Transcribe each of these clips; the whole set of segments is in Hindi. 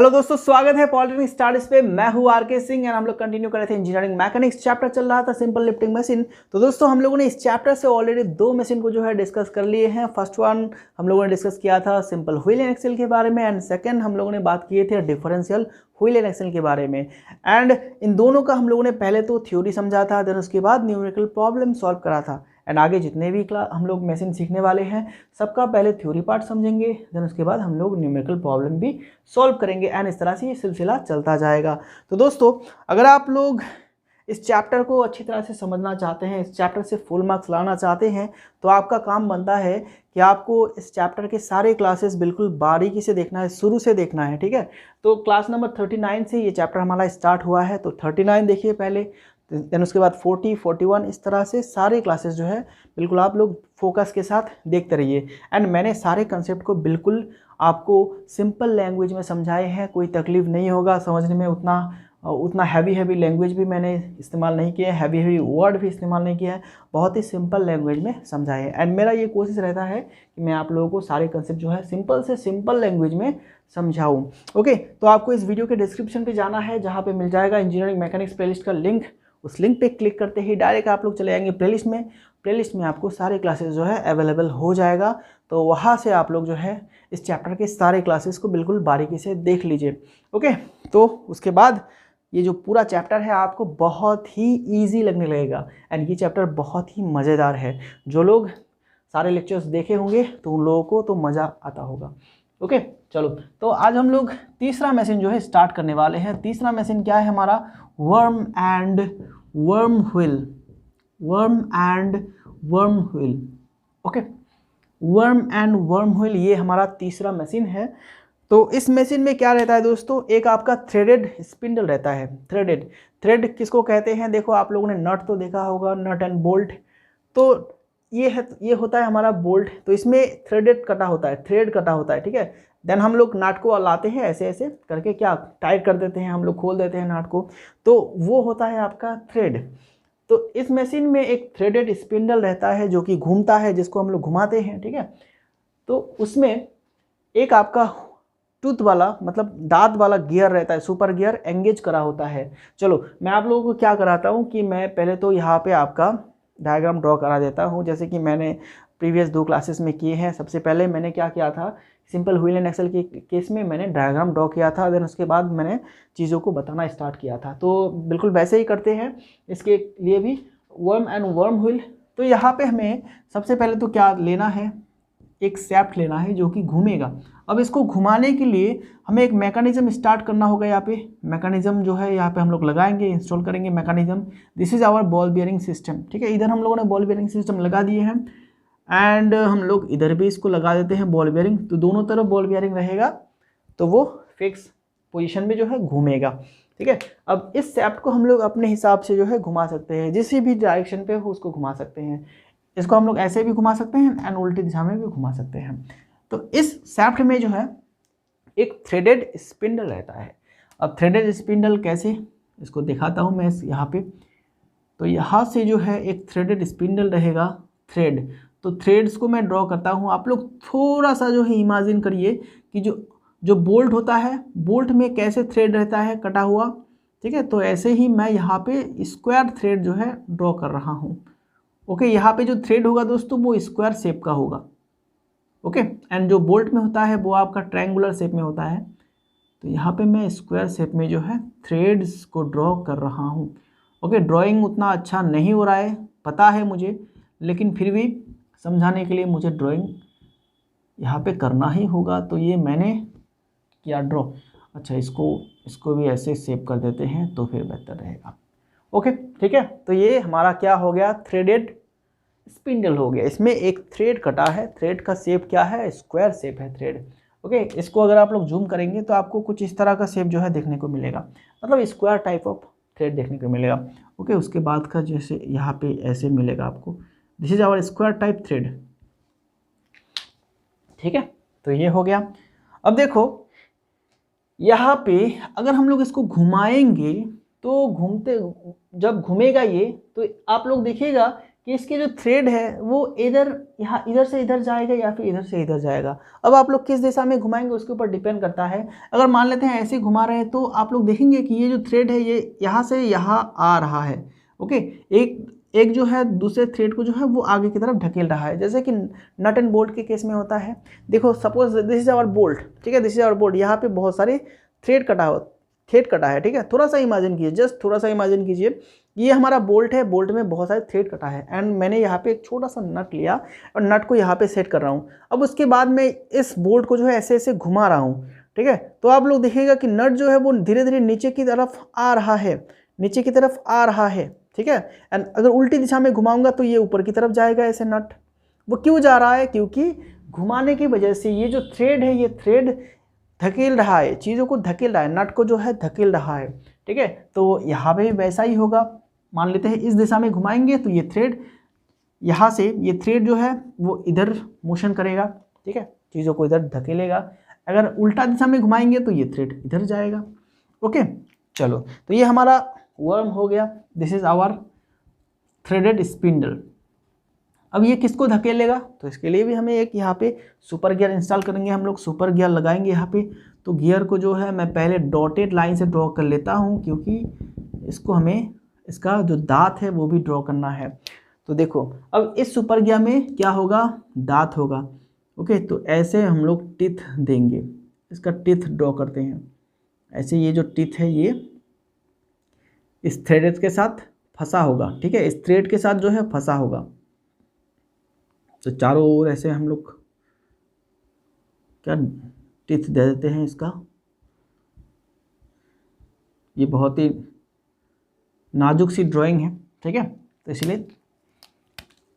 हेलो दोस्तों, स्वागत है पॉलिटेक्निक स्टडीज पे। मैं हूं आर के सिंह एंड हम लोग कंटिन्यू कर रहे थे इंजीनियरिंग मैकेनिक्स। चैप्टर चल रहा था सिंपल लिफ्टिंग मशीन। तो दोस्तों हम लोगों ने इस चैप्टर से ऑलरेडी दो मशीन को जो है डिस्कस कर लिए हैं। फर्स्ट वन हम लोगों ने डिस्कस किया था सिंपल व्हील एंड एक्सेल के बारे में, एंड सेकंड हम लोगों ने बात किए थे डिफरेंशियल व्हील एंड एक्सेल के बारे में। एंड इन दोनों का हम लोगों ने पहले तो थ्योरी समझा था, देन उसके बाद न्यूमेरिकल प्रॉब्लम सॉल्व करा था। एंड आगे जितने भी हम लोग मशीन सीखने वाले हैं सबका पहले थ्योरी पार्ट समझेंगे, देन उसके बाद हम लोग न्यूमेरिकल प्रॉब्लम भी सॉल्व करेंगे। एंड इस तरह से ये सिलसिला चलता जाएगा। तो दोस्तों अगर आप लोग इस चैप्टर को अच्छी तरह से समझना चाहते हैं, इस चैप्टर से फुल मार्क्स लाना चाहते हैं, तो आपका काम बनता है कि आपको इस चैप्टर के सारे क्लासेस बिल्कुल बारीकी से देखना है, शुरू से देखना है। ठीक है, तो क्लास नंबर 39 से ये चैप्टर हमारा स्टार्ट हुआ है। तो 39 देखिए पहले, देन उसके बाद 40, 41, इस तरह से सारे क्लासेस जो है बिल्कुल आप लोग फोकस के साथ देखते रहिए। एंड मैंने सारे कंसेप्ट को बिल्कुल आपको सिंपल लैंग्वेज में समझाए हैं, कोई तकलीफ नहीं होगा समझने में। उतना हैवी लैंग्वेज भी मैंने इस्तेमाल नहीं किया है, हैवी वर्ड भी इस्तेमाल नहीं किया है, बहुत ही सिंपल लैंग्वेज में समझाए हैं। एंड मेरा ये कोशिश रहता है कि मैं आप लोगों को सारे कंसेप्ट जो है सिंपल से सिंपल लैंग्वेज में समझाऊं। ओके, तो आपको इस वीडियो के डिस्क्रिप्शन पे जाना है, जहाँ पे मिल जाएगा इंजीनियरिंग मैकेनिक्स प्लेलिस्ट का लिंक। उस लिंक पे क्लिक करते ही डायरेक्ट आप लोग चले जाएंगे प्लेलिस्ट में। प्लेलिस्ट में आपको सारे क्लासेस जो है अवेलेबल हो जाएगा। तो वहाँ से आप लोग जो है इस चैप्टर के सारे क्लासेस को बिल्कुल बारीकी से देख लीजिए। ओके, तो उसके बाद ये जो पूरा चैप्टर है आपको बहुत ही ईजी लगने लगेगा। एंड ये चैप्टर बहुत ही मज़ेदार है। जो लोग सारे लेक्चर्स देखे होंगे तो उन लोगों को तो मज़ा आता होगा। ओके, चलो तो आज हम लोग तीसरा मशीन जो है स्टार्ट करने वाले हैं। तीसरा मशीन क्या है हमारा? Worm and worm wheel. Worm and worm wheel. Okay, worm and worm wheel ये हमारा तीसरा मशीन है। तो इस मशीन में क्या रहता है दोस्तों? एक आपका थ्रेडेड स्पिंडल रहता है। थ्रेड किसको कहते हैं? देखो आप लोगों ने नट तो देखा होगा, नट एंड बोल्ट। तो ये होता है हमारा बोल्ट। तो इसमें थ्रेड कटा होता है। ठीक है, देन हम लोग नाट को लाते हैं ऐसे ऐसे करके, क्या टाइट कर देते हैं, हम लोग खोल देते हैं नाट को, तो वो होता है आपका थ्रेड। तो इस मशीन में एक थ्रेडेड स्पिंडल रहता है जो कि घूमता है, जिसको हम लोग घुमाते हैं। ठीक है, तो उसमें एक आपका टूथ वाला मतलब दांत वाला गियर रहता है, सुपर गियर एंगेज करा होता है। चलो मैं आप लोगों को क्या कराता हूँ कि मैं पहले तो यहाँ पे आपका डायग्राम ड्रॉ करा देता हूँ, जैसे कि मैंने प्रीवियस दो क्लासेस में किए हैं। सबसे पहले मैंने क्या किया था, सिंपल व्हील एंड एक्सेल के केस में मैंने डायग्राम ड्रॉ किया था, देन उसके बाद मैंने चीज़ों को बताना स्टार्ट किया था। तो बिल्कुल वैसे ही करते हैं इसके लिए भी, वर्म एंड वर्म व्हील। तो यहाँ पे हमें सबसे पहले तो क्या लेना है, एक सैफ्ट लेना है जो कि घूमेगा। अब इसको घुमाने के लिए हमें एक मैकेनिज्म स्टार्ट करना होगा। यहाँ पे मैकेनिज्म जो है यहाँ पे हम लोग लगाएंगे, इंस्टॉल करेंगे mechanism. This is our ball bearing system. ठीक है, इधर हम लोगों ने बॉल बियरिंग सिस्टम लगा दिए हैं, एंड हम लोग इधर भी इसको लगा देते हैं बॉल बियरिंग। तो दोनों तरफ बॉल बियरिंग रहेगा, तो वो फिक्स पोजीशन में जो है घूमेगा। ठीक है, अब इस सैफ्ट को हम लोग अपने हिसाब से जो है घुमा सकते हैं, जिस भी डायरेक्शन पे हो उसको घुमा सकते हैं। इसको हम लोग ऐसे भी घुमा सकते हैं एंड उल्टी दिशा में भी घुमा सकते हैं। तो इस सैफ्ट में जो है एक थ्रेडेड स्पिंडल रहता है। अब थ्रेडेड स्पिंडल कैसे, इसको दिखाता हूँ मैं यहाँ पे। तो यहाँ से जो है एक थ्रेडेड स्पिंडल रहेगा, थ्रेड। तो थ्रेड्स को मैं ड्रॉ करता हूँ। आप लोग थोड़ा सा जो है इमेजिन करिए कि जो बोल्ट होता है, बोल्ट में कैसे थ्रेड रहता है कटा हुआ। ठीक है, तो ऐसे ही मैं यहाँ पे स्क्वायर थ्रेड जो है ड्रॉ कर रहा हूँ। ओके, यहाँ पे जो थ्रेड होगा दोस्तों वो स्क्वायर शेप का होगा। ओके, एंड जो बोल्ट में होता है वो आपका ट्रायंगुलर शेप में होता है। तो यहाँ पे मैं स्क्वायर शेप में जो है थ्रेड्स को ड्रॉ कर रहा हूँ। ओके, ड्राइंग उतना अच्छा नहीं हो रहा है पता है मुझे, लेकिन फिर भी समझाने के लिए मुझे ड्राइंग यहाँ पे करना ही होगा। तो ये मैंने किया ड्रॉ। अच्छा, इसको भी ऐसे शेप कर देते हैं तो फिर बेहतर रहेगा। ओके, ठीक है, तो ये हमारा क्या हो गया, थ्रेडेड स्पिंडल हो गया। इसमें एक थ्रेड कटा है, थ्रेड का शेप क्या है, स्क्वायर शेप है थ्रेड। ओके, इसको अगर आप लोग जूम करेंगे तो आपको कुछ इस तरह का शेप जो है देखने को मिलेगा, मतलब स्क्वायर टाइप ऑफ थ्रेड देखने को मिलेगा। ओके, उसके बाद का जैसे यहाँ पे ऐसे मिलेगा आपको, this is our square type thread. ठीक है, तो ये हो गया। अब देखो यहाँ पे अगर हम लोग इसको घुमाएंगे तो जब घूमेगा ये, तो आप लोग देखिएगा कि इसके जो थ्रेड है वो इधर से इधर जाएगा या फिर इधर से इधर जाएगा। अब आप लोग किस दिशा में घुमाएंगे उसके ऊपर डिपेंड करता है। अगर मान लेते हैं ऐसे घुमा रहे हैं तो आप लोग देखेंगे कि ये जो थ्रेड है ये यहाँ से यहाँ आ रहा है। ओके, एक जो है दूसरे थ्रेड को जो है वो आगे की तरफ ढकेल रहा है, जैसे कि नट एंड बोल्ट के केस में होता है। देखो suppose this is our bolt, ठीक है, दिस इज आवर बोल्ट, यहाँ पे बहुत सारे थ्रेड कटा है, ठीक है। थोड़ा सा इमेजिन कीजिए, जस्ट थोड़ा सा इमेजिन कीजिए, ये हमारा बोल्ट है, बोल्ट में बहुत सारे थ्रेड कटा है एंड मैंने यहाँ पे एक छोटा सा नट लिया और नट को यहाँ पे सेट कर रहा हूँ। अब उसके बाद मैं इस बोल्ट को जो है ऐसे ऐसे घुमा रहा हूँ, ठीक है। तो आप लोग देखिएगा कि नट जो है वो धीरे धीरे नीचे की तरफ आ रहा है, नीचे की तरफ आ रहा है, ठीक है। एंड अगर उल्टी दिशा में घुमाऊंगा तो ये ऊपर की तरफ जाएगा ऐसे नट। वो क्यों जा रहा है? क्योंकि घुमाने की वजह से ये जो थ्रेड है ये थ्रेड धकेल रहा है, चीज़ों को धकेल रहा है, नट को जो है धकेल रहा है, ठीक है। तो यहाँ पे वैसा ही होगा। मान लेते हैं इस दिशा में घुमाएंगे तो ये थ्रेड यहाँ से ये थ्रेड जो है वो इधर मोशन करेगा, ठीक है, चीज़ों को इधर धकेलेगा। अगर उल्टा दिशा में घुमाएंगे तो ये थ्रेड इधर जाएगा। ओके, चलो, तो ये हमारा वर्म हो गया, this is our threaded spindle. अब ये किसको धकेलेगा? तो इसके लिए भी हमें एक यहाँ पे सुपर गियर इंस्टॉल करेंगे, हम लोग सुपर गियर लगाएंगे यहाँ पे। तो गियर को जो है मैं पहले डॉटेड लाइन से ड्रॉ कर लेता हूँ, क्योंकि इसको हमें इसका जो दांत है वो भी ड्रॉ करना है। तो देखो अब इस सुपर गियर में क्या होगा? दांत होगा। ओके, तो ऐसे हम लोग टीथ देंगे, इसका टीथ ड्रॉ करते हैं। ऐसे ये जो टीथ है ये इस थ्रेड के साथ फंसा होगा, ठीक है, इस थ्रेड के साथ जो है फंसा होगा। तो चारों ओर ऐसे हम लोग क्या टीथ दे देते हैं इसका। ये बहुत ही नाजुक सी ड्राइंग है, ठीक है, तो इसलिए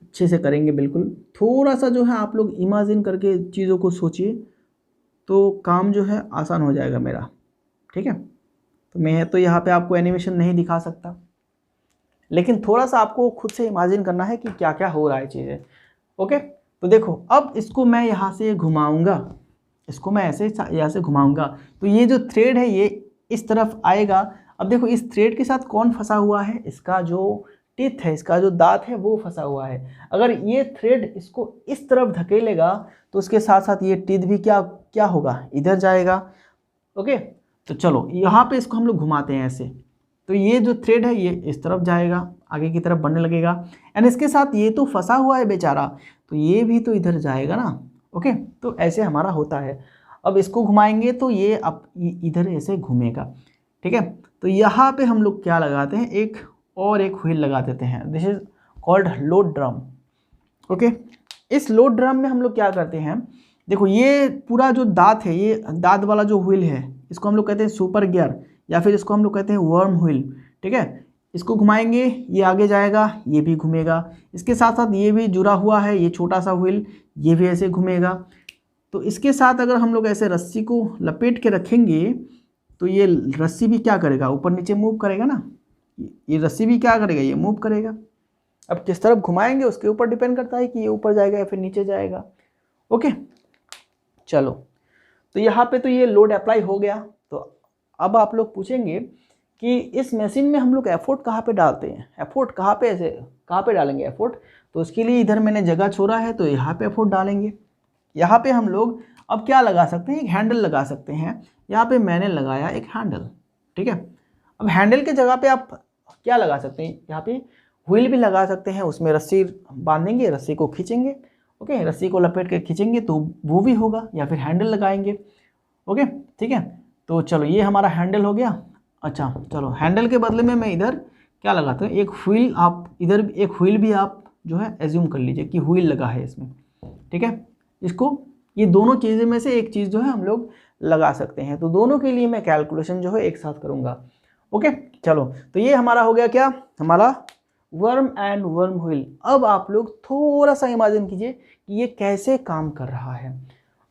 अच्छे से करेंगे बिल्कुल। थोड़ा सा जो है आप लोग इमेजिन करके चीज़ों को सोचिए तो काम जो है आसान हो जाएगा मेरा, ठीक है। तो मैं तो यहाँ पे आपको एनिमेशन नहीं दिखा सकता, लेकिन थोड़ा सा आपको खुद से इमेजिन करना है कि क्या क्या हो रहा है चीज़ें। ओके, तो देखो अब इसको मैं यहाँ से घुमाऊँगा, इसको मैं ऐसे यहाँ से घुमाऊँगा तो ये जो थ्रेड है ये इस तरफ आएगा। अब देखो इस थ्रेड के साथ कौन फंसा हुआ है? इसका जो टीथ है, इसका जो दांत है वो फंसा हुआ है। अगर ये थ्रेड इसको इस तरफ धकेलेगा तो उसके साथ साथ ये टीथ भी क्या होगा? इधर जाएगा। ओके, तो चलो यहाँ पे इसको हम लोग घुमाते हैं ऐसे, तो ये जो थ्रेड है ये इस तरफ जाएगा, आगे की तरफ बढ़ने लगेगा एंड इसके साथ ये तो फंसा हुआ है बेचारा, तो ये भी तो इधर जाएगा ना। ओके, तो ऐसे हमारा होता है। अब इसको घुमाएंगे तो ये अब इधर ऐसे घूमेगा, ठीक है। तो यहाँ पे हम लोग क्या लगाते हैं? एक व्हील लगा देते हैं, this is called load drum. Okay, इस लोड ड्रम में हम लोग क्या करते हैं? देखो ये पूरा जो दांत है, ये दांत वाला जो व्हील है, इसको हम लोग कहते हैं सुपर गियर या फिर इसको हम लोग कहते हैं वर्म व्हील, ठीक है। इसको घुमाएंगे, ये आगे जाएगा, ये भी घूमेगा, इसके साथ साथ ये भी जुड़ा हुआ है, ये छोटा सा व्हील, ये भी ऐसे घूमेगा। तो इसके साथ अगर हम लोग ऐसे रस्सी को लपेट के रखेंगे तो ये रस्सी भी क्या करेगा? ऊपर नीचे मूव करेगा ना, ये रस्सी भी क्या करेगा? ये मूव करेगा। अब किस तरफ घुमाएंगे उसके ऊपर डिपेंड करता है कि ये ऊपर जाएगा या फिर नीचे जाएगा। ओके, चलो, तो यहाँ पे तो ये लोड अप्लाई हो गया। तो अब आप लोग पूछेंगे कि इस मशीन में हम लोग एफोर्ट कहाँ पे डालते हैं? एफोर्ट कहाँ पे डालेंगे एफोर्ट? तो उसके लिए इधर मैंने जगह छोड़ा है तो यहाँ पे एफोर्ट डालेंगे। यहाँ पे हम लोग अब क्या लगा सकते हैं? एक हैंडल लगा सकते हैं। यहाँ पे मैंने लगाया एक हैंडल, ठीक है। अब हैंडल के जगह पे आप क्या लगा सकते हैं? यहाँ पे व्हील भी लगा सकते हैं, उसमें रस्सी बांधेंगे, रस्सी को खींचेंगे। ओके, रस्सी को लपेट के खींचेंगे तो वो भी होगा, या फिर हैंडल लगाएंगे। ओके, ठीक है, तो चलो ये हमारा हैंडल हो गया। अच्छा, चलो हैंडल के बदले में मैं इधर क्या लगाता हूँ? एक व्हील, आप इधर एक व्हील भी आप जो है एज्यूम कर लीजिए कि व्हील लगा है इसमें, ठीक है। इसको ये दोनों चीज़ें में से एक चीज़ जो है हम लोग लगा सकते हैं। तो दोनों के लिए मैं कैलकुलेशन जो है एक साथ करूँगा। ओके, चलो, तो ये हमारा हो गया क्या? हमारा वर्म एंड वर्म व्हील। अब आप लोग थोड़ा सा इमेजिन कीजिए कि ये कैसे काम कर रहा है।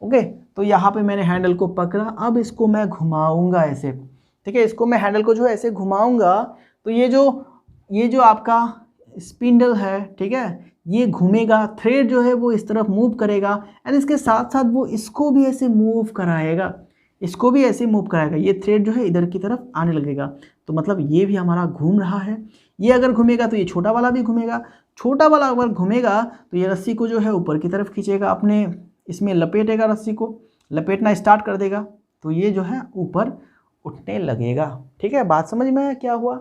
ओके, तो यहाँ पे मैंने हैंडल को पकड़ा, अब इसको मैं घुमाऊंगा ऐसे, ठीक है। इसको मैं हैंडल को जो है ऐसे घुमाऊंगा तो ये जो आपका स्पिंडल है, ठीक है, ये घूमेगा, थ्रेड जो है वो इस तरफ मूव करेगा एंड इसके साथ साथ वो इसको भी ऐसे मूव कराएगा, इसको भी ऐसे मूव कराएगा, ये थ्रेड जो है इधर की तरफ आने लगेगा, तो मतलब ये भी हमारा घूम रहा है। ये अगर घूमेगा तो ये छोटा वाला भी घूमेगा, छोटा वाला अगर घूमेगा तो ये रस्सी को जो है ऊपर की तरफ खींचेगा, अपने इसमें लपेटेगा, रस्सी को लपेटना स्टार्ट कर देगा, तो ये जो है ऊपर उठने लगेगा। ठीक है, बात समझ में आया क्या हुआ?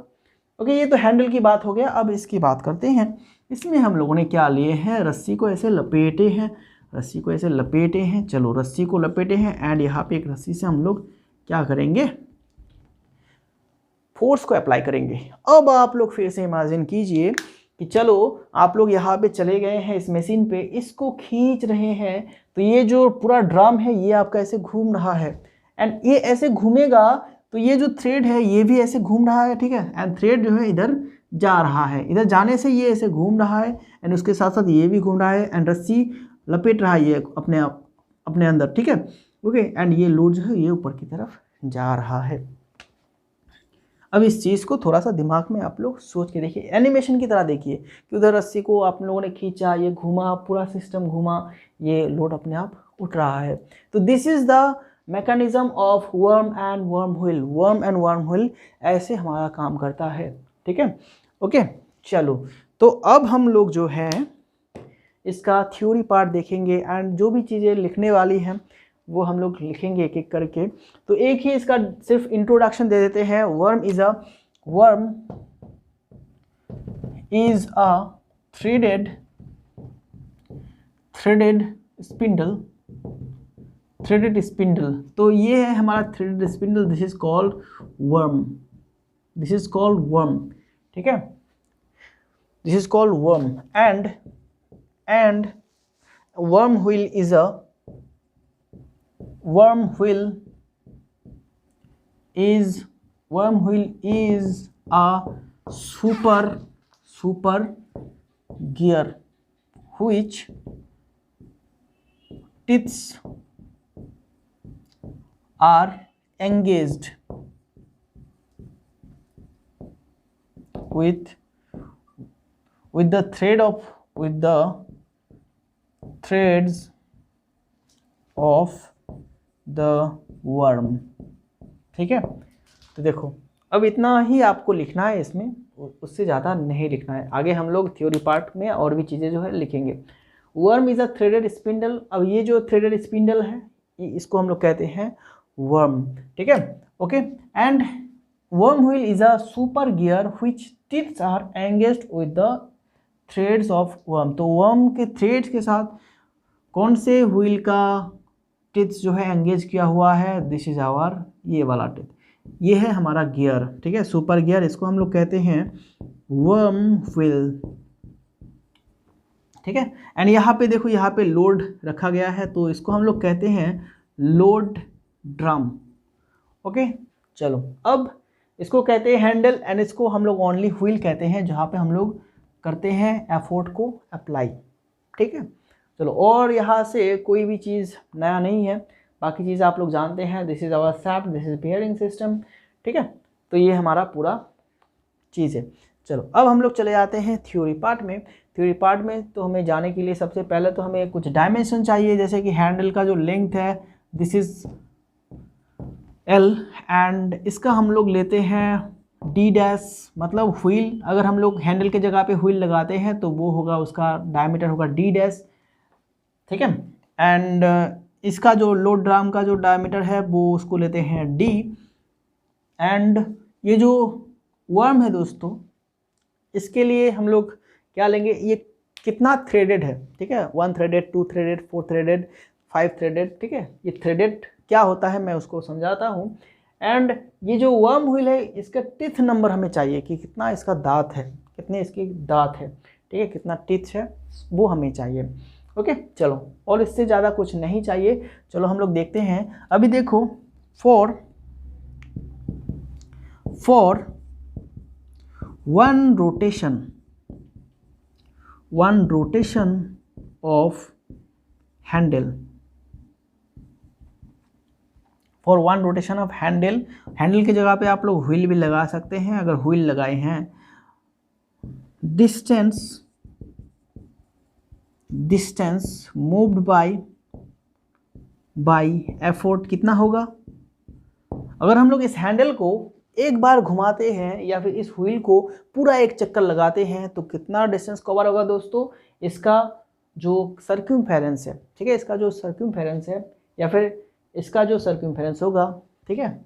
ओके, ये तो हैंडल की बात हो गया। अब इसकी बात करते हैं। इसमें हम लोगों ने क्या लिए हैं, रस्सी को ऐसे लपेटे हैं, रस्सी को ऐसे लपेटे हैं। चलो रस्सी को लपेटे हैं एंड यहाँ पे एक रस्सी से हम लोग क्या करेंगे, फोर्स को अप्लाई करेंगे। अब आप लोग फिर से इमेजिन कीजिए कि चलो आप लोग यहाँ पे चले गए हैं इस मशीन पे, इसको खींच रहे हैं, तो ये जो पूरा ड्रम है ये आपका ऐसे घूम रहा है एंड ये ऐसे घूमेगा, तो ये जो थ्रेड है ये भी ऐसे घूम रहा है। ठीक है, एंड थ्रेड जो है इधर जा रहा है, इधर जाने से ये ऐसे घूम रहा है एंड उसके साथ साथ ये भी घूम रहा है एंड रस्सी लपेट रहा है ये अपने अंदर। ठीक है, ओके, एंड ये लोड जो है ये ऊपर की तरफ जा रहा है। अब इस चीज़ को थोड़ा सा दिमाग में आप लोग सोच के देखिए, एनिमेशन की तरह देखिए कि उधर रस्सी को आप लोगों ने खींचा, ये घूमा, पूरा सिस्टम घूमा, ये लोड अपने आप उठ रहा है। तो this is the mechanism of worm and worm wheel. Worm and worm wheel ऐसे हमारा काम करता है। ठीक है, ओके, चलो तो अब हम लोग जो है इसका थ्योरी पार्ट देखेंगे एंड जो भी चीज़ें लिखने वाली हैं वो हम लोग लिखेंगे एक एक करके। तो एक ही इसका सिर्फ इंट्रोडक्शन दे देते हैं। Worm is a threaded spindle. तो ये है हमारा threaded spindle, this is called worm, this is called worm. ठीक है, this is called worm and worm wheel is a worm wheel is a super gear which teeth are engaged with the threads of the worm. ठीक है, तो देखो अब इतना ही आपको लिखना है इसमें, उससे ज़्यादा नहीं लिखना है। आगे हम लोग थ्योरी पार्ट में और भी चीज़ें जो है लिखेंगे। Worm is a threaded spindle. अब ये जो थ्रेडेड स्पिंडल है इसको हम लोग कहते हैं वर्म। ठीक है, okay, and worm wheel is a super gear which tips are engaged with the threads of worm. तो वर्म के थ्रेड्स के साथ कौन से व्हील का टिप्स जो है एंगेज किया हुआ है, दिस इज आवर ये वाला टिप, ये है हमारा गियर। ठीक है, सुपर गियर, इसको हम लोग कहते हैं वर्म व्हील। ठीक है, एंड यहाँ पे देखो, यहाँ पे लोड रखा गया है तो इसको हम लोग कहते हैं लोड ड्रम। ओके, चलो अब इसको कहते हैं हैंडल एंड इसको हम लोग ओनली व्हील कहते हैं जहाँ पे हम लोग करते हैं एफोर्ट को अप्लाई। ठीक है, चलो, और यहाँ से कोई भी चीज़ नया नहीं है, बाकी चीज़ आप लोग जानते हैं। This is our shaft, this is bearing system. ठीक है, तो ये हमारा पूरा चीज़ है। चलो अब हम लोग चले जाते हैं थ्योरी पार्ट में। थ्योरी पार्ट में तो हमें जाने के लिए सबसे पहले तो हमें कुछ डायमेंशन चाहिए, जैसे कि हैंडल का जो लेंथ है दिस इज़ एल एंड इसका हम लोग लेते हैं डी डैश, मतलब व्हील। अगर हम लोग हैंडल के जगह पे व्हील लगाते हैं तो वो होगा, उसका डायमीटर होगा डी डैश। ठीक है, एंड इसका जो लोड ड्रम का जो डायमीटर है वो उसको लेते हैं डी। एंड ये जो वर्म है दोस्तों, इसके लिए हम लोग क्या लेंगे, ये कितना थ्रेडेड है। ठीक है, 1 थ्रेडेड, 2 थ्रेडेड, 4 थ्रेडेड, 5 थ्रेडेड। ठीक है, ये थ्रेडेड क्या होता है मैं उसको समझाता हूँ। एंड ये जो वर्म व्हील है इसका टिथ नंबर हमें चाहिए कि कितना इसका दांत है, कितने इसके दांत है। ठीक है, कितना टिथ है वो हमें चाहिए। ओके, चलो, और इससे ज़्यादा कुछ नहीं चाहिए। चलो हम लोग देखते हैं। अभी देखो, for one rotation of Henle, for one rotation of Henle, handle की जगह पे आप लोग व्हील भी लगा सकते हैं अगर व्हील लगाए हैं। डिस्टेंस मूव्ड बाय एफोर्ट कितना होगा, अगर हम लोग इस हैंडल को एक बार घुमाते हैं या फिर इस व्हील को पूरा एक चक्कर लगाते हैं तो कितना डिस्टेंस कवर होगा दोस्तों, इसका जो सर्क्यूम्फेरेंस है, ठीक है, इसका जो सर्क्यूम्फेरेंस है या फिर इसका जो सर्क्यूम्फेरेंस होगा, ठीक है,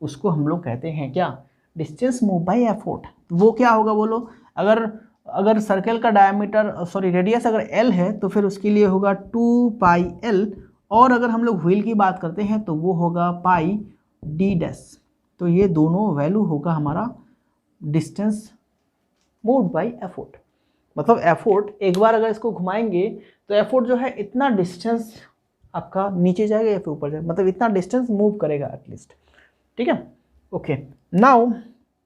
उसको हम लोग कहते हैं क्या, डिस्टेंस मूव बाय एफोर्ट। वो क्या होगा बोलो, अगर सर्कल का डायमीटर रेडियस अगर एल है तो फिर उसके लिए होगा 2 पाई एल, और अगर हम लोग व्हील की बात करते हैं तो वो होगा पाई डी डैश। तो ये दोनों वैल्यू होगा हमारा डिस्टेंस मूव्ड बाय एफोर्ट। मतलब एफोर्ट एक बार अगर इसको घुमाएंगे तो एफोर्ट जो है इतना डिस्टेंस आपका नीचे जाएगा या फिर ऊपर जाएगा, मतलब इतना डिस्टेंस मूव करेगा एटलीस्ट, ठीक है। Okay, now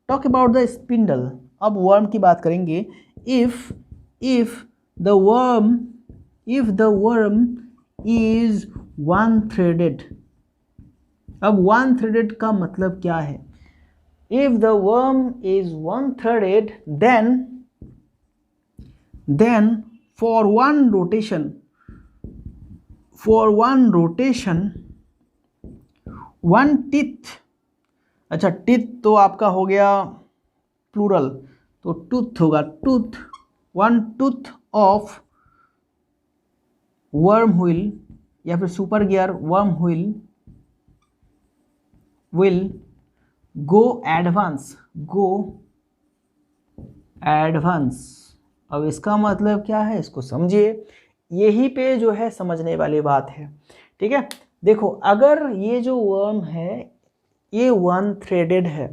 talk about the spindle. अब वर्म की बात करेंगे। If the worm is one threaded. अब वन थ्रेडेड का मतलब क्या है? If the worm is one threaded then for one rotation one teeth, अच्छा टीथ तो आपका हो गया प्लूरल, तो टूथ होगा, tooth, one tooth of worm wheel या फिर super gear worm wheel will go advance. अब इसका मतलब क्या है, इसको समझिए, यही पे जो है समझने वाली बात है, ठीक है। देखो, अगर ये जो वर्म है ये वन थ्रेडेड है,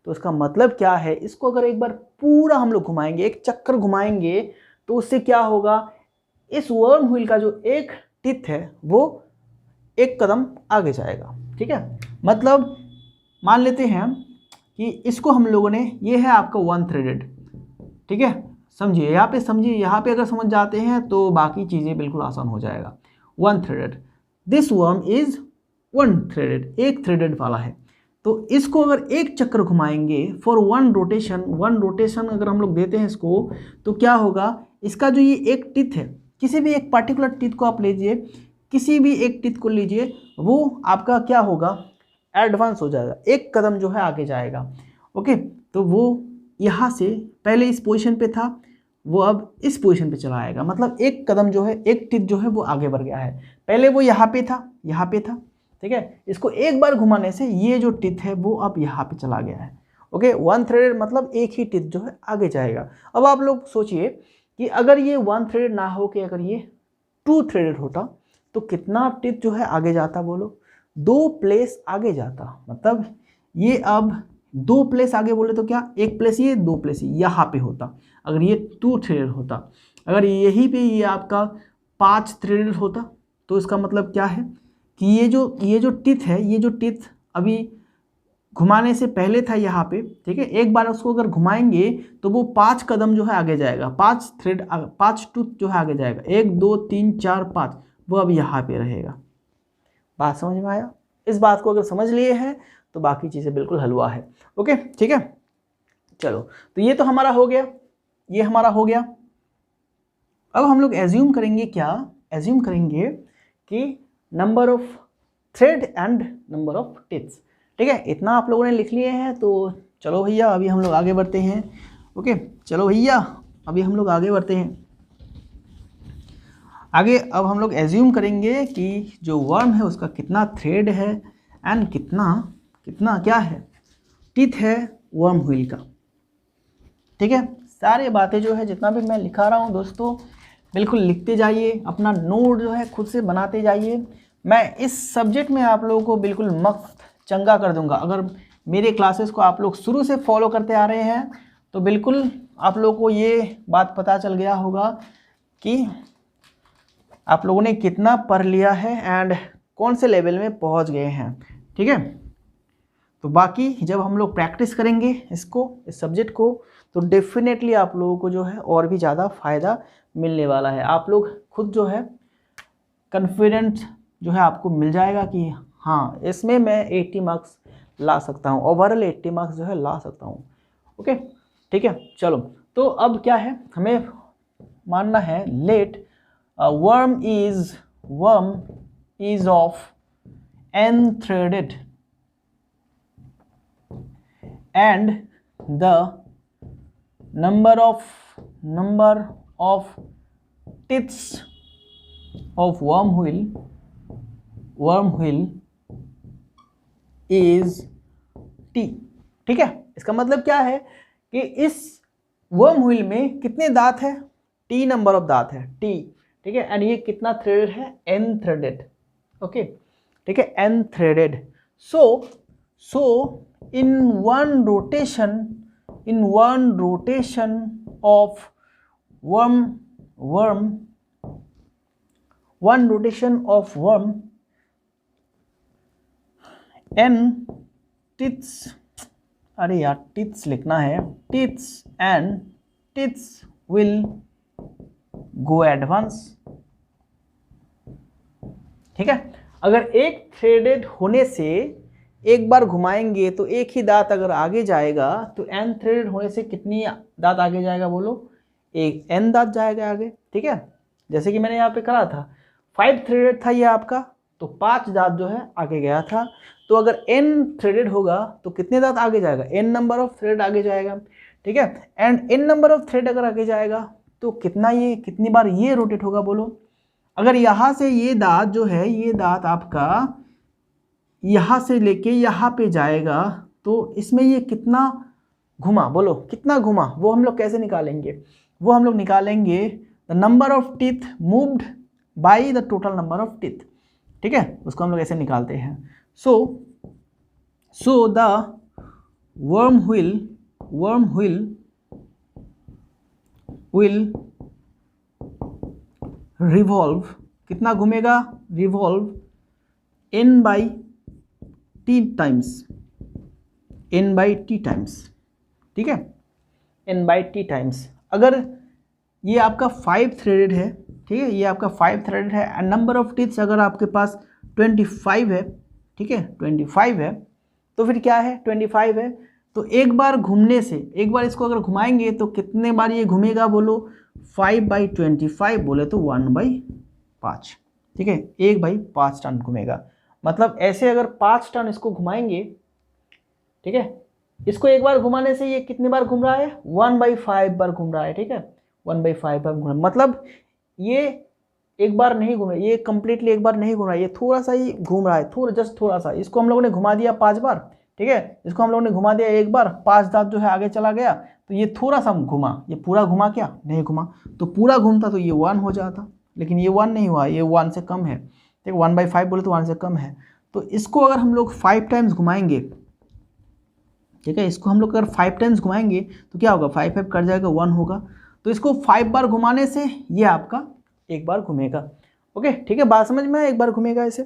तो उसका मतलब क्या है, इसको अगर एक बार पूरा हम लोग घुमाएंगे, एक चक्कर घुमाएंगे, तो उससे क्या होगा, इस वर्म व्हील का जो एक टिथ है वो एक कदम आगे जाएगा, ठीक है। मतलब मान लेते हैं कि इसको हम लोगों ने, ये है आपका वन थ्रेडेड, ठीक है, समझिए यहाँ पे, यहाँ पे अगर समझ जाते हैं तो बाकी चीज़ें बिल्कुल आसान हो जाएगा। One threaded, this worm is one threaded, एक थ्रेडेड वाला है, तो इसको अगर एक चक्कर घुमाएंगे फॉर वन रोटेशन अगर हम लोग देते हैं इसको, तो क्या होगा, इसका जो ये एक टिथ है, किसी भी एक पर्टिकुलर टिथ को आप लीजिए, किसी भी एक टिथ को लीजिए, वो आपका क्या होगा, एडवांस हो जाएगा, एक कदम जो है आगे जाएगा। ओके, तो वो यहाँ से पहले इस पोजीशन पे था, वो अब इस पोजीशन पे चला आएगा, मतलब एक कदम जो है, एक टिथ जो है वो आगे बढ़ गया है। पहले वो यहाँ पे था, ठीक है, इसको एक बार घुमाने से ये जो टिथ है वो अब यहाँ पे चला गया है। ओके, वन थ्रेडेड मतलब एक ही टिथ जो है आगे जाएगा। अब आप लोग सोचिए कि अगर ये वन थ्रेडेड ना हो कि अगर ये टू थ्रेडेड होता तो कितना टिथ जो है आगे जाता, बोलो, 2 प्लेस आगे जाता। मतलब ये अब 2 प्लेस आगे बोले तो क्या, एक प्लेस ये, 2 प्लेस यहाँ पे होता अगर ये 2 थ्रेडेड होता। अगर यहीं पे ये आपका 5 थ्रेडेड होता तो इसका मतलब क्या है कि ये जो टिथ है, ये जो टिथ अभी घुमाने से पहले था यहाँ पे, ठीक है, एक बार उसको अगर घुमाएंगे तो वो 5 कदम जो है आगे जाएगा, 5 टूथ जो है आगे जाएगा, 1 2 3 4 5, वो अब यहाँ पे रहेगा। बात समझ में आया? इस बात को अगर समझ लिए हैं तो बाकी चीज़ें बिल्कुल हलवा है। ओके, ठीक है, चलो, तो ये तो हमारा हो गया, ये हमारा हो गया। अब हम लोग एज्यूम करेंगे कि number of thread and number of teeths, ठीक है, इतना आप लोगों ने लिख लिए हैं। तो चलो भैया अभी हम लोग आगे बढ़ते हैं। ओके, चलो भैया अभी हम लोग आगे बढ़ते हैं। आगे अब हम लोग एज्यूम करेंगे कि जो वर्म है उसका कितना थ्रेड है एंड कितना क्या है, टिथ है वर्म व्हील का, ठीक है। सारी बातें जो है, जितना भी मैं लिखा रहा हूँ दोस्तों, बिल्कुल लिखते जाइए, अपना नोट जो है खुद से बनाते जाइए। मैं इस सब्जेक्ट में आप लोगों को बिल्कुल मस्त चंगा कर दूंगा। अगर मेरे क्लासेस को आप लोग शुरू से फॉलो करते आ रहे हैं तो बिल्कुल आप लोगों को ये बात पता चल गया होगा कि आप लोगों ने कितना पढ़ लिया है एंड कौन से लेवल में पहुंच गए हैं, ठीक है। तो बाकी जब हम लोग प्रैक्टिस करेंगे इस सब्जेक्ट को, तो डेफिनेटली आप लोगों को जो है और भी ज़्यादा फ़ायदा मिलने वाला है। आप लोग खुद जो है कॉन्फिडेंट जो है आपको मिल जाएगा कि हाँ, इसमें मैं 80 मार्क्स ला सकता हूँ, ओवरऑल 80 मार्क्स जो है ला सकता हूँ। ओके, ठीक है, चलो, तो अब क्या है, हमें मानना है let worm is of n threaded and the number of tips of wormhole is t। ठीक है, इसका मतलब क्या है कि इस वर्महोल में कितने दांत है, t नंबर ऑफ दांत है, t। ठीक है, एंड ये कितना थ्रेडेड है, n थ्रेडेड। ओके, ठीक है, n threaded. So in one rotation of worm n टिथ्स, अरे यार टिथ्स लिखना है, टिथ्स विल गो एडवांस। ठीक है, अगर एक थ्रेडेड होने से एक बार घुमाएंगे तो एक ही दांत अगर आगे जाएगा तो n थ्रेडेड होने से कितनी दांत आगे जाएगा बोलो, एक n दांत जाएगा आगे। ठीक है, जैसे कि मैंने यहाँ पे करा था 5 थ्रेडेड था ये आपका, तो 5 दांत जो है आगे गया था। तो अगर n थ्रेडेड होगा तो कितने दांत आगे जाएगा, n नंबर ऑफ थ्रेड आगे जाएगा। ठीक है, and n number of thread अगर आगे जाएगा तो कितनी बार ये रोटेट होगा बोलो। अगर यहाँ से ये दांत जो है, ये दांत आपका यहाँ से लेके यहाँ पे जाएगा तो इसमें ये कितना घुमा बोलो, कितना घुमा, वो हम लोग कैसे निकालेंगे, वो हम लोग निकालेंगे the number of teeth moved by the total number of teeth. ठीक है, उसको हम लोग ऐसे निकालते हैं। So the wormhole will revolve, कितना घूमेगा, revolve n by t times। ठीक है, n by t times। अगर ये आपका 5 थ्रेडेड है, ठीक है, ये आपका 5 थ्रेडेड है एंड नंबर ऑफ टीथ्स अगर आपके पास 25 है, ठीक है 25 है, तो फिर क्या है 25 है, तो एक बार घूमने से, एक बार इसको अगर घुमाएंगे तो कितने बार ये घूमेगा बोलो, 5/25 बोले तो 1/5। ठीक है, 1/5 टर्न घूमेगा। मतलब ऐसे अगर 5 टर्न इसको घुमाएंगे, ठीक है, इसको एक बार घुमाने से ये कितनी बार घूम रहा है, 1/5 बार घूम रहा है। ठीक है, 1/5 बार घूम रहा है, मतलब ये एक बार नहीं घूमे, ये कंप्लीटली एक बार नहीं घूम रहा है, ये थोड़ा सा ही घूम रहा है, जस्ट थोड़ा सा। इसको हम लोगों ने घुमा दिया 5 बार, ठीक है, इसको हम लोगों ने घुमा दिया एक बार, 5 दांत जो है आगे चला गया, तो ये थोड़ा सा घुमा, ये पूरा घुमा क्या, नहीं घुमा। तो पूरा घूमता तो ये 1 हो जाता, लेकिन ये 1 नहीं हुआ, ये 1 से कम है। ठीक है, 1/5 बोले तो 1 से कम है। तो इसको अगर हम लोग 5 टाइम्स घुमाएंगे, ठीक है, इसको हम लोग अगर 5 टाइम्स घुमाएंगे तो क्या होगा, 5 5 कट जाएगा, 1 होगा। तो इसको 5 बार घुमाने से ये आपका एक बार घूमेगा। ओके, ठीक है, बात समझ में आया, एक बार घूमेगा ऐसे।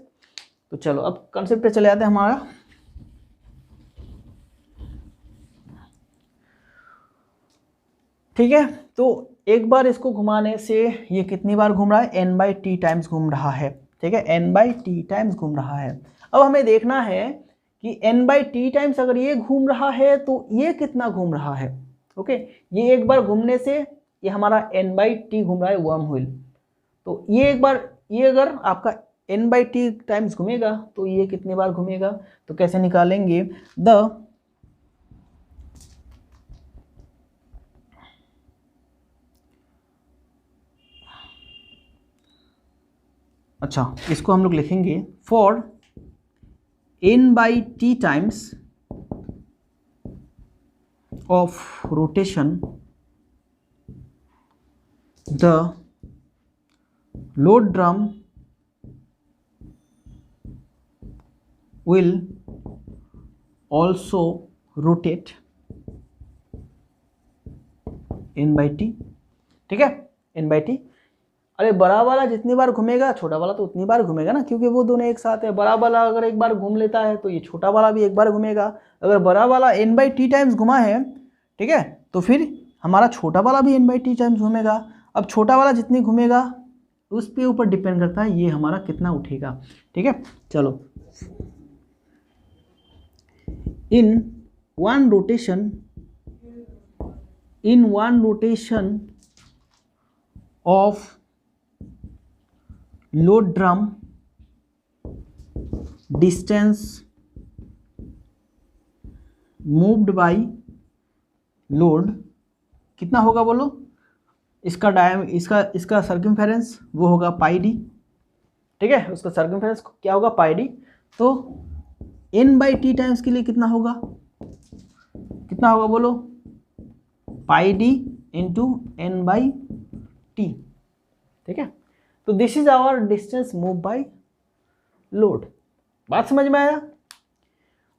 तो चलो अब कॉन्सेप्ट पे चले जाते हैं हमारा। ठीक है, तो एक बार इसको घुमाने से ये कितनी बार घूम रहा है, n/t टाइम्स घूम रहा है। ठीक है, n/t टाइम्स घूम रहा है। अब हमें देखना है कि n/t टाइम्स अगर ये घूम रहा है तो ये कितना घूम रहा है। ओके, ये एक बार घूमने से ये हमारा n/t घूम रहा है वर्महोल, तो ये एक बार, ये अगर आपका n/t टाइम्स घूमेगा तो ये कितनी बार घूमेगा, तो कैसे निकालेंगे, अच्छा इसको हम लोग लिखेंगे for n/t times of rotation the load drum will also rotate n/t। ठीक है, n/t। अरे बड़ा वाला जितनी बार घूमेगा छोटा वाला तो उतनी बार घूमेगा ना, क्योंकि वो दोनों एक साथ है। बड़ा वाला अगर एक बार घूम लेता है तो ये छोटा वाला भी एक बार घूमेगा। अगर बड़ा वाला n/t टाइम्स घुमा है, ठीक है, तो फिर हमारा छोटा वाला भी n/t टाइम्स घूमेगा। अब छोटा वाला जितनी घूमेगा उस पे ऊपर डिपेंड करता है ये हमारा कितना उठेगा। ठीक है, चलो in one rotation of load drum distance moved by load कितना होगा बोलो, इसका इसका सर्कमफेरेंस वो होगा पाई डी, ठीक है, उसका सर्कमफेरेंस क्या होगा पाई डी। तो n/t टाइम्स के लिए कितना होगा बोलो, पाई डी इंटू n/t, ठीक है। तो this is our distance move by load. बात समझ में आया?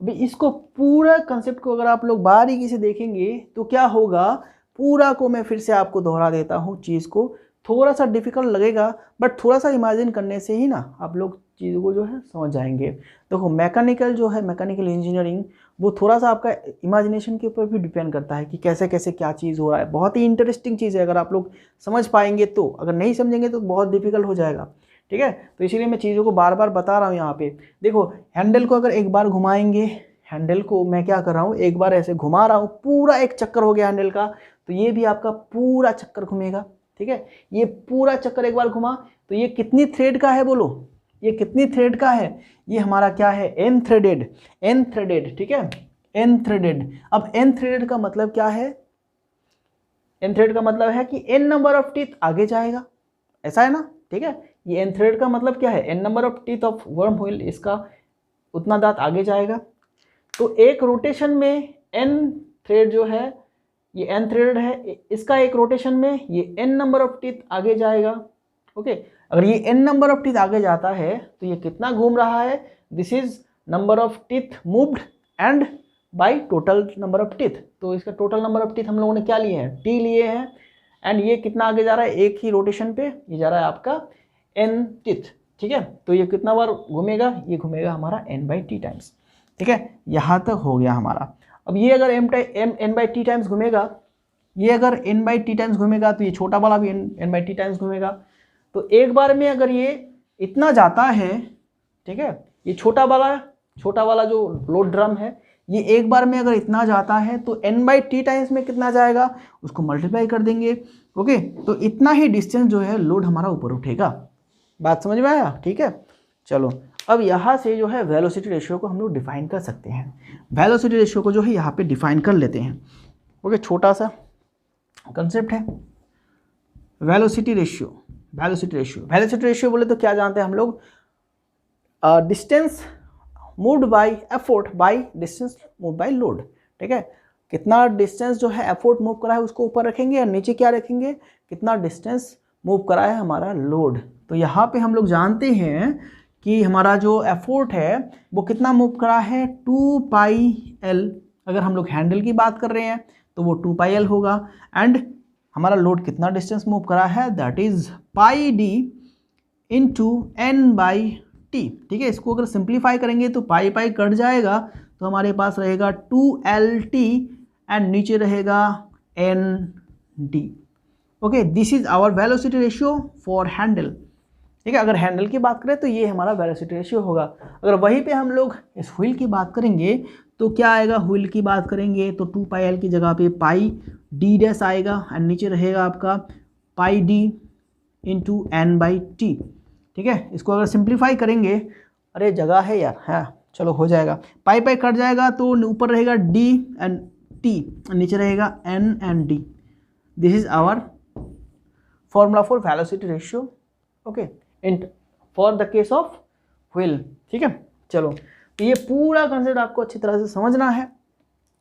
अभी इसको पूरा कंसेप्ट को अगर आप लोग बारीकी से देखेंगे तो क्या होगा, पूरा को मैं फिर से आपको दोहरा देता हूँ चीज़ को, थोड़ा सा डिफिकल्ट लगेगा बट थोड़ा सा इमेजिन करने से ही ना आप लोग चीज़ों को जो है समझ जाएंगे। देखो मैकेनिकल जो है, मैकेनिकल इंजीनियरिंग, वो थोड़ा सा आपका इमेजिनेशन के ऊपर भी डिपेंड करता है कि कैसे कैसे क्या चीज़ हो रहा है। बहुत ही इंटरेस्टिंग चीज़ है, अगर आप लोग समझ पाएंगे तो, अगर नहीं समझेंगे तो बहुत डिफिकल्ट हो जाएगा, ठीक है। तो इसीलिए मैं चीज़ों को बार बार बता रहा हूँ यहाँ पे। देखो हैंडल को अगर एक बार घुमाएंगे, हैंडल को मैं क्या कर रहा हूँ, एक बार ऐसे घुमा रहा हूँ, पूरा एक चक्कर हो गया हैंडल का, तो ये भी आपका पूरा चक्कर घूमेगा, ठीक है। ये पूरा चक्कर एक बार घुमा तो ये कितनी थ्रेड का है बोलो, ये कितनी थ्रेड का है, ये हमारा क्या है, एन थ्रेडेड, ठीक है, एन थ्रेडेड। अब एन थ्रेडेड का मतलब क्या है, एन थ्रेड का मतलब है कि एन नंबर ऑफ टीथ आगे जाएगा, ऐसा है ना, ठीक है। ये एन थ्रेड का मतलब क्या है, N number of teeth of worm wheel, इसका उतना दांत आगे जाएगा। तो एक रोटेशन में एन थ्रेड जो है, ये एन थ्रेड है, इसका एक रोटेशन में ये एन नंबर ऑफ टीथ आगे जाएगा, ओके। अगर ये एन नंबर ऑफ टीथ आगे जाता है तो ये कितना घूम रहा है, this is number of teeth moved and by total number of teeth. तो इसका टोटल नंबर ऑफ टीथ हम लोगों ने क्या लिए हैं, टी लिए हैं, एंड ये कितना आगे जा रहा है, एक ही रोटेशन पे ये जा रहा है आपका एन टीथ, ठीक है। तो ये कितना बार घूमेगा, ये घूमेगा हमारा n/t टाइम्स, ठीक है। यहाँ तक हो गया हमारा। अब ये अगर n/t टाइम्स घूमेगा, ये अगर n/t टाइम्स घूमेगा तो ये छोटा वाला भी n/t टाइम्स घूमेगा। तो एक बार में अगर ये इतना जाता है, ठीक है, ये छोटा वाला जो लोड ड्रम है, ये एक बार में अगर इतना जाता है तो n/t टाइम्स में कितना जाएगा, उसको मल्टीप्लाई कर देंगे, ओके। तो इतना ही डिस्टेंस जो है लोड हमारा ऊपर उठेगा। बात समझ में आया, ठीक है। चलो अब यहाँ से जो है वेलोसिटी रेशियो को हम लोग डिफाइन कर सकते हैं। वेलोसिटी रेशियो को जो है यहाँ पे डिफाइन कर लेते हैं, ओके। छोटा सा कंसेप्ट है वेलोसिटी रेशियो बोले तो क्या जानते हैं हम लोग, distance moved by effort by distance moved by load, ठीक है। कितना डिस्टेंस जो है एफोर्ट मूव करा है उसको ऊपर रखेंगे और नीचे क्या रखेंगे, कितना डिस्टेंस मूव करा है हमारा लोड। तो यहाँ पे हम लोग जानते हैं कि हमारा जो एफोर्ट है वो कितना मूव करा है, 2πl। अगर हम लोग हैंडल की बात कर रहे हैं तो वो 2πl होगा, एंड हमारा लोड कितना डिस्टेंस मूव करा है, that is pi D into n/t, ठीक है। इसको अगर सिंप्लीफाई करेंगे तो पाई कट जाएगा, तो हमारे पास रहेगा 2lt एंड नीचे रहेगा nd, okay. This is our velocity ratio for handle, ठीक है। अगर हैंडल की बात करें तो ये हमारा वेलोसिटी रेशियो होगा। अगर वहीं पे हम लोग इस व्हील की बात करेंगे तो क्या आएगा, व्हील की बात करेंगे तो 2πl की जगह पे पाई डी डैश आएगा, एंड नीचे रहेगा आपका पाई डी इंटू n/t, ठीक है। इसको अगर सिंप्लीफाई करेंगे, अरे जगह है यार, हाँ चलो हो जाएगा, पाई कट जाएगा तो ऊपर रहेगा d एंड t, नीचे रहेगा n and d। This is our formula for velocity ratio, okay, in for the case of wheel, ठीक है। चलो तो ये पूरा कंसेप्ट आपको अच्छी तरह से समझना है,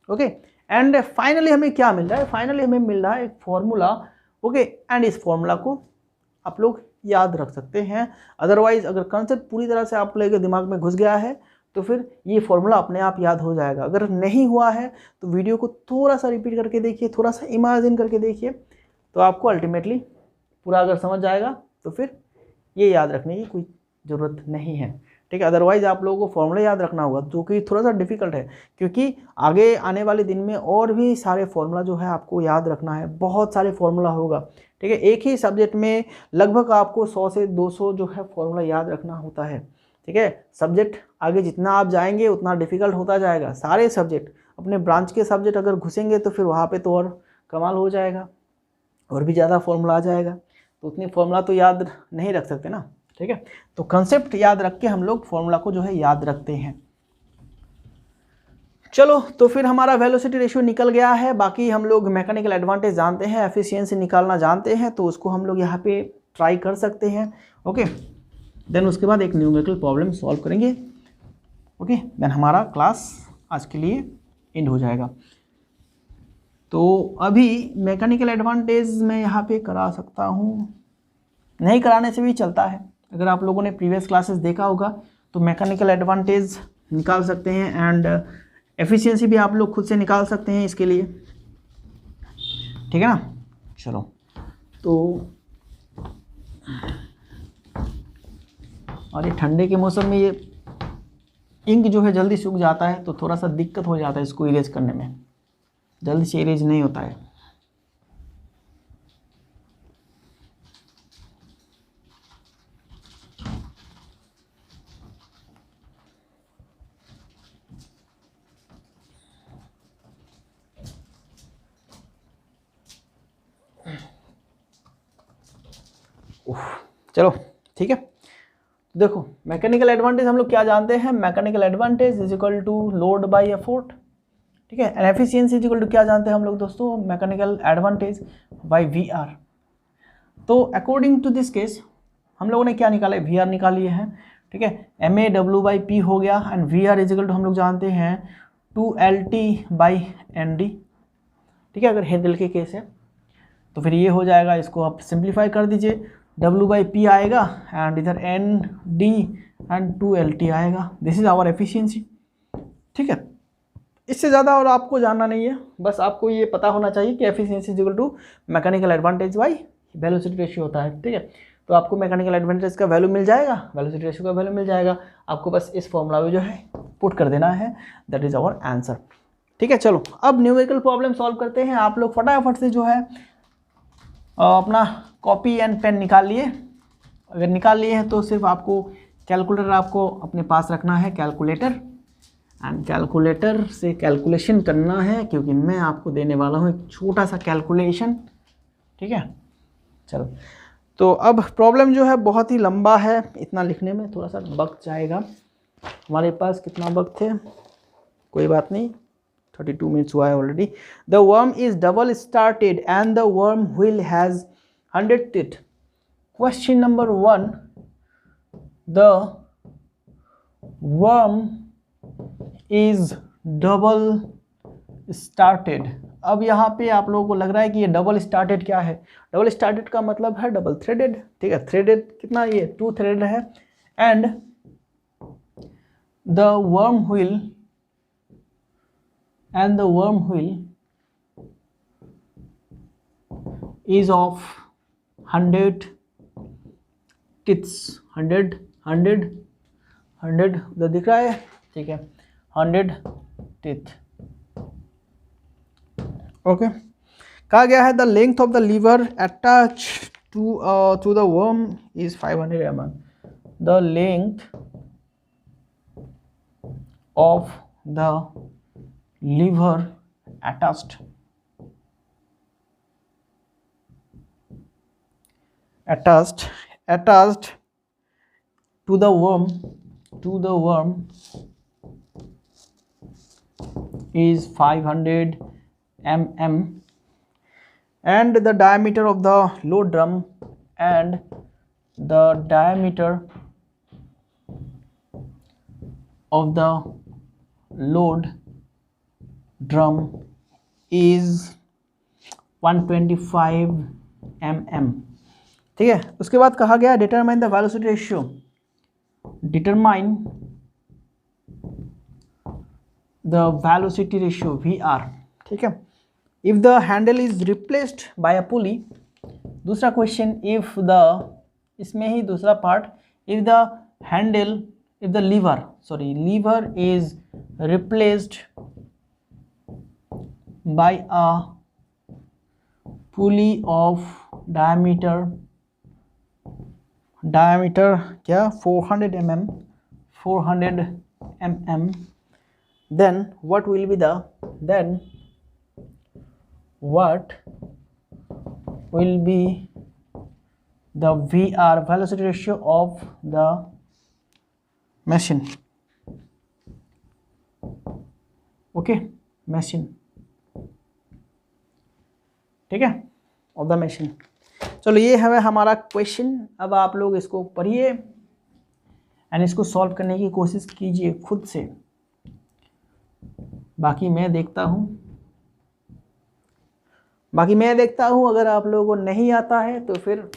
ओके। एंड फाइनली हमें क्या मिल रहा है, फाइनली हमें मिल रहा है एक फॉर्मूला, ओके। एंड इस फॉर्मूला को आप लोग याद रख सकते हैं। अदरवाइज अगर कंसेप्ट पूरी तरह से आप लोगों के दिमाग में घुस गया है तो फिर ये फॉर्मूला अपने आप याद हो जाएगा। अगर नहीं हुआ है तो वीडियो को थोड़ा सा रिपीट करके देखिए, थोड़ा सा इमेजिन करके देखिए, तो आपको अल्टीमेटली पूरा अगर समझ जाएगा तो फिर ये याद रखने की कोई ज़रूरत नहीं है, ठीक है। अदरवाइज आप लोगों को फॉर्मूला याद रखना होगा, जो कि थोड़ा सा डिफिकल्ट है, क्योंकि आगे आने वाले दिन में और भी सारे फॉर्मूला जो है आपको याद रखना है, बहुत सारे फॉर्मूला होगा, ठीक है। एक ही सब्जेक्ट में लगभग आपको 100 से 200 जो है फॉर्मूला याद रखना होता है, ठीक है। सब्जेक्ट आगे जितना आप जाएंगे उतना डिफिकल्ट होता जाएगा। सारे सब्जेक्ट, अपने ब्रांच के सब्जेक्ट अगर घुसेंगे तो फिर वहाँ पे तो और कमाल हो जाएगा, और भी ज़्यादा फॉर्मूला आ जाएगा, तो उतनी फॉर्मूला तो याद नहीं रख सकते ना। ठीक है, तो कंसेप्ट याद रख के हम लोग फॉर्मूला को जो है याद रखते हैं। चलो, तो फिर हमारा वेलोसिटी रेशियो निकल गया है। बाकी हम लोग मैकेनिकल एडवांटेज जानते हैं, एफिशिएंसी निकालना जानते हैं, तो उसको हम लोग यहाँ पे ट्राई कर सकते हैं। ओके, देन उसके बाद एक न्यूमेरिकल प्रॉब्लम सॉल्व करेंगे। ओके, देन हमारा क्लास आज के लिए एंड हो जाएगा। तो अभी मैकेनिकल एडवांटेज मैं यहाँ पे करा सकता हूँ, नहीं कराने से भी चलता है। अगर आप लोगों ने प्रीवियस क्लासेस देखा होगा तो मैकेनिकल एडवांटेज निकाल सकते हैं एंड एफिशिएंसी भी आप लोग खुद से निकाल सकते हैं इसके लिए, ठीक है ना। चलो, तो और ये ठंडे के मौसम में ये इंक जो है जल्दी सूख जाता है, तो थोड़ा सा दिक्कत हो जाता है इसको इरेज करने में, जल्दी से इरेज नहीं होता है। चलो ठीक है, देखो मैकेनिकल एडवांटेज हम लोग क्या जानते हैं, mechanical advantage is equal to load by effort, ठीक है। And efficiency is equal to क्या जानते हैं हम लोग दोस्तों, mechanical advantage by V R. तो अकॉर्डिंग टू दिस केस हम लोगों ने क्या निकाला है, वी आर निकाल लिए हैं, ठीक है। M A W by P हो गया and V R is equal to हम लोग जानते हैं 2LT बाई एन डी, ठीक है। अगर हैंडल के केस है तो फिर ये हो जाएगा, इसको आप सिंप्लीफाई कर दीजिए, W बाई पी आएगा एंड इधर एन डी एंड 2LT आएगा। दिस इज आवर एफिशिएंसी, ठीक है। इससे ज़्यादा और आपको जानना नहीं है, बस आपको ये पता होना चाहिए कि efficiency is equal to mechanical advantage by velocity ratio होता है, ठीक है। तो आपको मैकेनिकल एडवांटेज का वैल्यू मिल जाएगा, वेलोसिटी रेशियो का वैल्यू मिल जाएगा, आपको बस इस फॉर्मूला में जो है पुट कर देना है, दैट इज आवर आंसर, ठीक है। चलो, अब न्यूमेरिकल प्रॉब्लम सॉल्व करते हैं। आप लोग फटाफट से जो है अपना कॉपी एंड पेन निकाल लिए। अगर निकाल लिए हैं तो सिर्फ आपको कैलकुलेटर आपको अपने पास रखना है, कैलकुलेटर, एंड कैलकुलेटर से कैलकुलेशन करना है, क्योंकि मैं आपको देने वाला हूँ एक छोटा सा कैलकुलेशन, ठीक है। चलो, तो अब प्रॉब्लम जो है बहुत ही लंबा है, इतना लिखने में थोड़ा सा वक्त जाएगा। हमारे पास कितना वक्त है, कोई बात नहीं, 32 मिनट्स हुआ है already. The worm is double started and the worm wheel has 100 teeth. Question number 1, the worm is double started. अब यहाँ पे आप लोगों को लग रहा है कि ये डबल स्टार्टेड क्या है, डबल स्टार्टेड का मतलब है डबल थ्रेडेड, ठीक है। थ्रेडेड कितना, ये 2 थ्रेड है and the worm wheel is of 100 teeth, 100 उधर दिख रहा है, ठीक है, 100 teeth, ओके। कहा गया है the length of the lever attach to the worm is 500 mm. The length of the lever attached to the worm is 500 mm, and the diameter of the load drum is 125 mm, ठीक है। उसके बाद कहा गया determine the velocity ratio, determine the velocity ratio VR, ठीक है। If the handle is replaced by a pulley, दूसरा क्वेश्चन, इफ द, इसमें ही दूसरा part, if the lever is replaced by a pulley of diameter क्या 400 mm, then what will be the VR velocity ratio of the machine. Okay machine, ठीक है, ऑफ द मशीन। चलो ये है हमारा क्वेश्चन। अब आप लोग इसको पढ़िए एंड इसको सॉल्व करने की कोशिश कीजिए खुद से, बाकी मैं देखता हूँ अगर आप लोगों को नहीं आता है तो फिर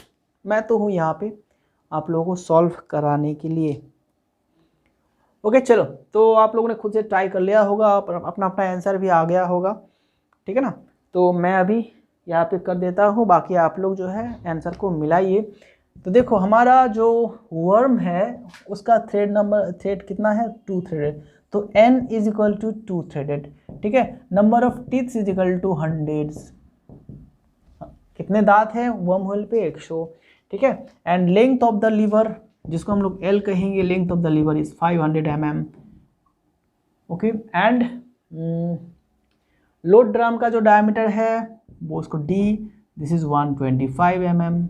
मैं तो हूँ यहाँ पे आप लोगों को सॉल्व कराने के लिए। ओके चलो, तो आप लोगों ने खुद से ट्राई कर लिया होगा, अपना अपना आंसर भी आ गया होगा, ठीक है ना। तो मैं अभी यहाँ पे कर देता हूँ, बाकी आप लोग जो है आंसर को मिलाइए। तो देखो हमारा जो वर्म है उसका थ्रेड कितना है, 2 थ्रेडेड, तो n is equal to 2 threaded, ठीक है। Number of teeths is equal to 100, कितने दांत हैं वर्म होल पे, 100, ठीक है। And length of the lever, जिसको हम लोग L कहेंगे, length of the lever is 500 mm, okay. And load drum का जो डायमीटर है वो उसको D, दिस इज 125 mm।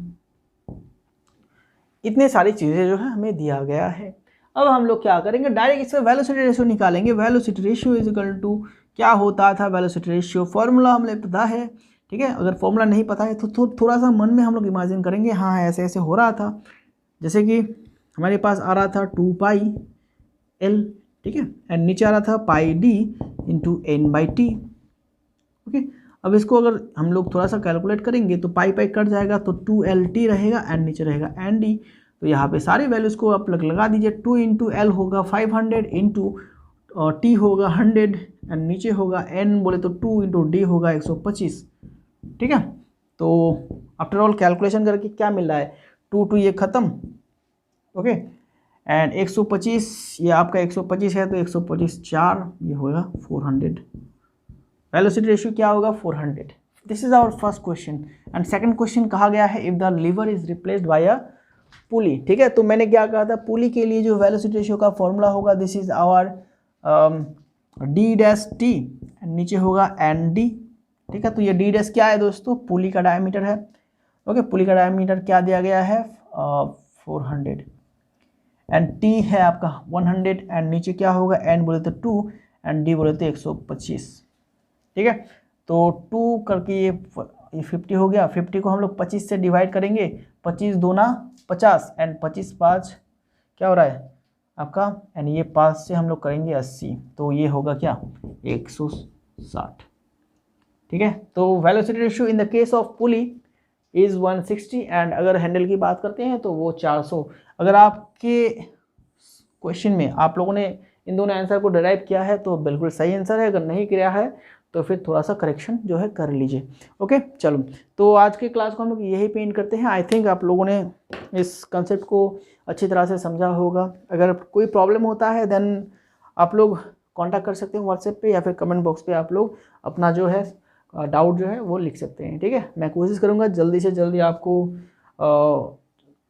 इतने सारी चीज़ें जो है हमें दिया गया है। अब हम लोग क्या करेंगे, डायरेक्ट इसमें वेलोसिटी रेशियो निकालेंगे। Velocity ratio is equal to, क्या होता था वेलोसिटी रेशियो, फॉर्मूला हमें पता है, ठीक है। अगर फॉर्मूला नहीं पता है तो थोड़ा सा मन में हम लोग इमेजिन करेंगे, हाँ ऐसे ऐसे हो रहा था। जैसे कि हमारे पास आ रहा था 2 पाई L, ठीक है, एंड नीचे आ रहा था पाई D इंटू N/T, ओके। अब इसको अगर हम लोग थोड़ा सा कैलकुलेट करेंगे तो पाई कट जाएगा, तो 2LT रहेगा एंड नीचे रहेगा ND। तो यहाँ पे सारी वैल्यूज़ को आप लगा दीजिए। 2 इंटू L होगा 500, इंटू T होगा 100 एंड नीचे होगा N बोले तो 2 इंटू D होगा 125, ठीक है। तो आफ्टर ऑल कैलकुलेशन करके क्या मिल रहा है, 2 ये ख़त्म, ओके, एंड 125 ये आपका 125 है तो 125 4 ये होगा 400। वेलोसिटी रेशियो क्या होगा, 400। This is our first question. And second question कहा गया है if the lever is replaced by a pulley, ठीक है। तो मैंने क्या कहा था, पुली के लिए जो वेलोसिटी रेशियो का फॉर्मूला होगा, this is our D-T and नीचे होगा ND, ठीक है। तो ये D- क्या है दोस्तों, पुली का डायमीटर है, ओके। पुली का डायमीटर क्या दिया गया है, 400 एंड T है आपका 100 एंड नीचे क्या होगा, N बोले तो 2 एंड D बोले तो 125, ठीक है। तो 2 करके ये 50 हो गया। 50 को हम लोग 25 से डिवाइड करेंगे, 25 दूना 50 एंड 25 5 क्या हो रहा है आपका, एंड ये 5 से हम लोग करेंगे 80, तो ये होगा क्या 160, ठीक है। तो velocity ratio in the case of pulley is 160 and अगर हैंडल की बात करते हैं तो वो 400। अगर आपके क्वेश्चन में आप लोगों ने इन दोनों आंसर को डिराइव किया है तो बिल्कुल सही आंसर है, अगर नहीं किया है तो फिर थोड़ा सा करेक्शन जो है कर लीजिए, ओके। चलो, तो आज के क्लास को हम लोग यही पे एंड करते हैं। आई थिंक आप लोगों ने इस कंसेप्ट को अच्छी तरह से समझा होगा। अगर कोई प्रॉब्लम होता है देन आप लोग कांटेक्ट कर सकते हैं व्हाट्सएप पे, या फिर कमेंट बॉक्स पे आप लोग अपना जो है डाउट जो है वो लिख सकते हैं, ठीक है। मैं कोशिश करूँगा जल्दी से जल्दी आपको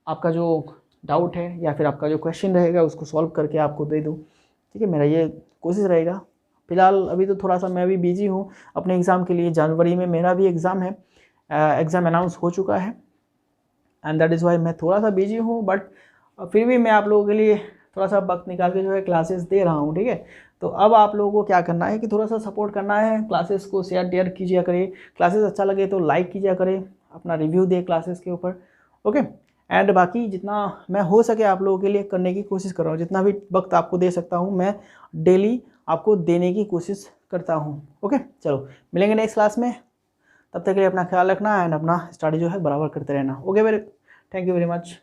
आपका जो डाउट है या फिर आपका जो क्वेश्चन रहेगा उसको सॉल्व करके आपको दे दूँ, ठीक है। मेरा ये कोशिश रहेगा। फिलहाल अभी तो थोड़ा सा मैं भी बिजी हूँ अपने एग्ज़ाम के लिए। जनवरी में मेरा भी एग्ज़ाम है, एग्ज़ाम अनाउंस हो चुका है एंड दैट इज़ वाई मैं थोड़ा सा बिजी हूँ, बट फिर भी मैं आप लोगों के लिए थोड़ा सा वक्त निकाल के जो है क्लासेस दे रहा हूँ, ठीक है। तो अब आप लोगों को क्या करना है कि थोड़ा सा सपोर्ट करना है, क्लासेस को शेयर कीजिए करें, क्लासेस अच्छा लगे तो लाइक कीजिए करें, अपना रिव्यू दे क्लासेस के ऊपर, ओके। एंड बाकी जितना मैं हो सके आप लोगों के लिए करने की कोशिश कर रहा हूँ, जितना भी वक्त आपको दे सकता हूँ मैं डेली आपको देने की कोशिश करता हूँ, ओके। चलो मिलेंगे नेक्स्ट क्लास में, तब तक के लिए अपना ख्याल रखना एंड अपना स्टडी जो है बराबर करते रहना, okay. Very thank you very much.